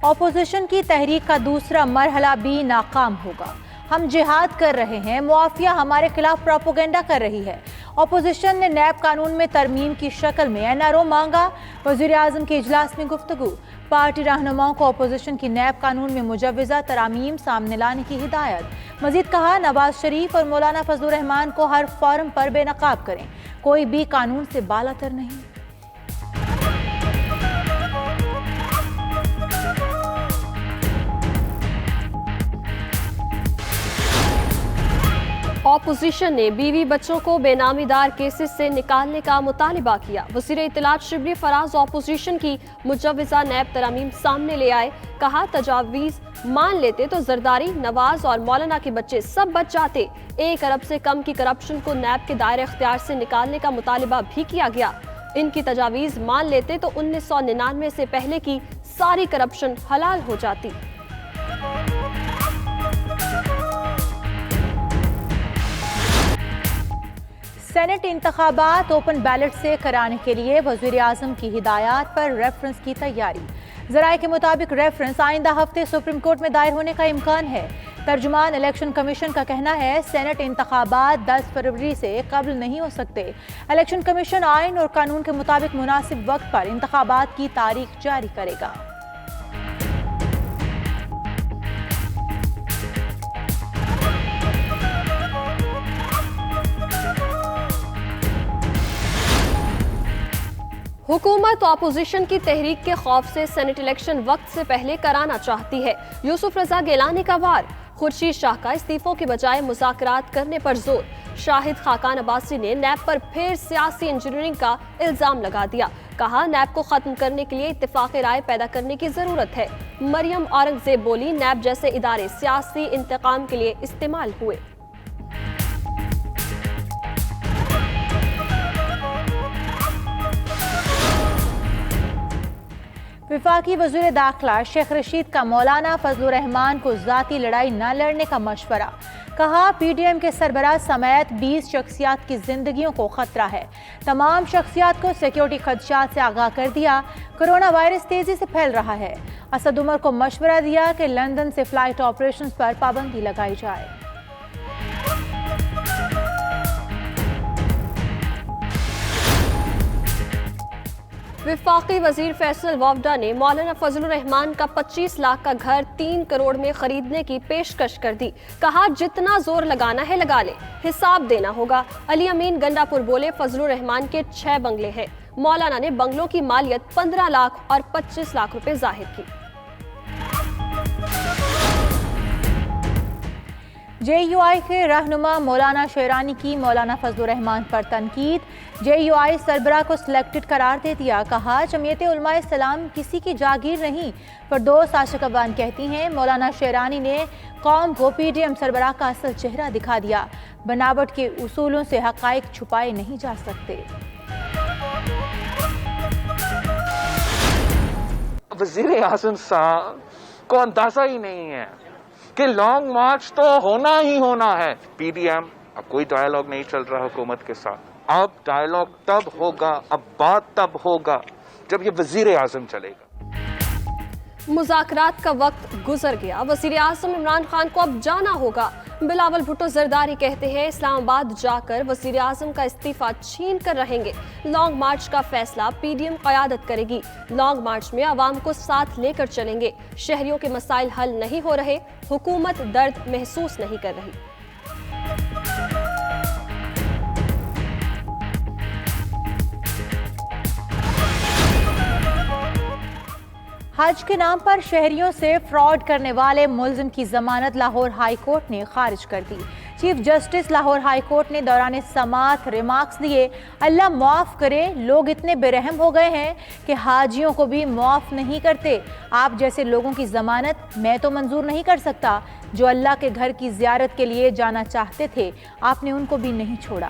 Opposition کی تحریک کا دوسرا مرحلہ بھی ناکام ہوگا۔ ہم جہاد کر رہے ہیں، معافیہ ہمارے خلاف پروپیگنڈا کر رہی ہے۔ اپوزیشن نے نیب قانون میں ترمیم کی شکل میں NRO مانگا۔ وزیر اعظم کے اجلاس میں گفتگو۔ پارٹی رہنماؤں کو اپوزیشن کی نیب قانون میں مجوزہ ترامیم سامنے لانے کی ہدایت۔ مزید کہا، نواز شریف اور مولانا فضل الرحمان کو ہر فورم پر بے نقاب کریں، کوئی بھی قانون سے بالا تر نہیں۔ اپوزیشن نے بیوی بچوں کو بے نامی دار کیسز سے نکالنے کا مطالبہ کیا۔ وزیر اطلاعات شبلی فراز اپوزیشن کی مجوزہ نیب ترامیم سامنے لے آئے۔ کہا، تجاویز مان لیتے تو زرداری، نواز اور مولانا کے بچے سب بچ جاتے۔ 1 ارب سے کم کی کرپشن کو نیب کے دائرہ اختیار سے نکالنے کا مطالبہ بھی کیا گیا۔ ان کی تجاویز مان لیتے تو 1999 سے پہلے کی ساری کرپشن حلال ہو جاتی۔ سینٹ انتخابات اوپن بیلٹ سے کرانے کے لیے وزیر اعظم کی ہدایات پر ریفرنس کی تیاری۔ ذرائع کے مطابق ریفرنس آئندہ ہفتے سپریم کورٹ میں دائر ہونے کا امکان ہے۔ ترجمان الیکشن کمیشن کا کہنا ہے، سینٹ انتخابات 10 فروری سے قبل نہیں ہو سکتے۔ الیکشن کمیشن آئین اور قانون کے مطابق مناسب وقت پر انتخابات کی تاریخ جاری کرے گا۔ حکومت اپوزیشن کی تحریک کے خوف سے سینٹ الیکشن وقت سے پہلے کرانا چاہتی ہے۔ یوسف رضا گیلانی کا وار۔ خورشید شاہ کا استعفوں کی بجائے مذاکرات کرنے پر زور۔ شاہد خاقان عباسی نے نیب پر پھر سیاسی انجینئرنگ کا الزام لگا دیا۔ کہا، نیب کو ختم کرنے کے لیے اتفاق رائے پیدا کرنے کی ضرورت ہے۔ مریم اورنگزیب بولی، نیب جیسے ادارے سیاسی انتقام کے لیے استعمال ہوئے۔ وفاقی وزیر داخلہ شیخ رشید کا مولانا فضل الرحمان کو ذاتی لڑائی نہ لڑنے کا مشورہ۔ کہا، PDM کے سربراہ سمیت 20 شخصیات کی زندگیوں کو خطرہ ہے۔ تمام شخصیات کو سیکیورٹی خدشات سے آگاہ کر دیا۔ کرونا وائرس تیزی سے پھیل رہا ہے۔ اسد عمر کو مشورہ دیا کہ لندن سے فلائٹ آپریشنز پر پابندی لگائی جائے۔ وفاقی وزیر فیصل وافدہ نے مولانا فضل الرحمان کا 25 لاکھ کا گھر 3 کروڑ میں خریدنے کی پیشکش کر دی۔ کہا، جتنا زور لگانا ہے لگا لے، حساب دینا ہوگا۔ علی امین گنڈا پور بولے، فضل الرحمان کے 6 بنگلے ہیں۔ مولانا نے بنگلوں کی مالیت 15 لاکھ اور 25 لاکھ روپے ظاہر کی۔ JUI کے رہنما مولانا شیرانی کی مولانا فضل الرحمان پر تنقید۔ JUI سربراہ کو سلیکٹڈ قرار دے دیا۔ کہا، جمعیت علماء اسلام کسی کی جاگیر نہیں۔ فردوس عاشق افغان کہتی ہیں، مولانا شیرانی نے قوم کو PDM سربراہ کا اصل چہرہ دکھا دیا۔ بناوٹ کے اصولوں سے حقائق چھپائے نہیں جا سکتے۔ وزیر اعظم صاحب کو اندازہ ہی نہیں ہے کہ لانگ مارچ تو ہونا ہی ہونا ہے۔ PDM اب کوئی ڈائیلاگ نہیں چل رہا حکومت کے ساتھ۔ اب ڈائیلاگ تب ہوگا، اب بات تب ہوگا جب یہ وزیر اعظم چلے گا۔ مذاکرات کا وقت گزر گیا، وزیر اعظم عمران خان کو اب جانا ہوگا۔ بلاول بھٹو زرداری کہتے ہیں، اسلام آباد جا کر وزیر اعظم کا استعفیٰ چھین کر رہیں گے۔ لانگ مارچ کا فیصلہ PDM قیادت کرے گی۔ لانگ مارچ میں عوام کو ساتھ لے کر چلیں گے۔ شہریوں کے مسائل حل نہیں ہو رہے، حکومت درد محسوس نہیں کر رہی۔ حج کے نام پر شہریوں سے فراڈ کرنے والے ملزم کی ضمانت لاہور ہائی کورٹ نے خارج کر دی۔ Chief justice Lahore high court نے دوران سماعت ریمارکس دیے، اللہ معاف کرے، لوگ اتنے بے رحم ہو گئے ہیں کہ حاجیوں کو بھی معاف نہیں کرتے۔ آپ جیسے لوگوں کی ضمانت میں تو منظور نہیں کر سکتا، جو اللہ کے گھر کی زیارت کے لیے جانا چاہتے تھے، آپ نے ان کو بھی نہیں چھوڑا۔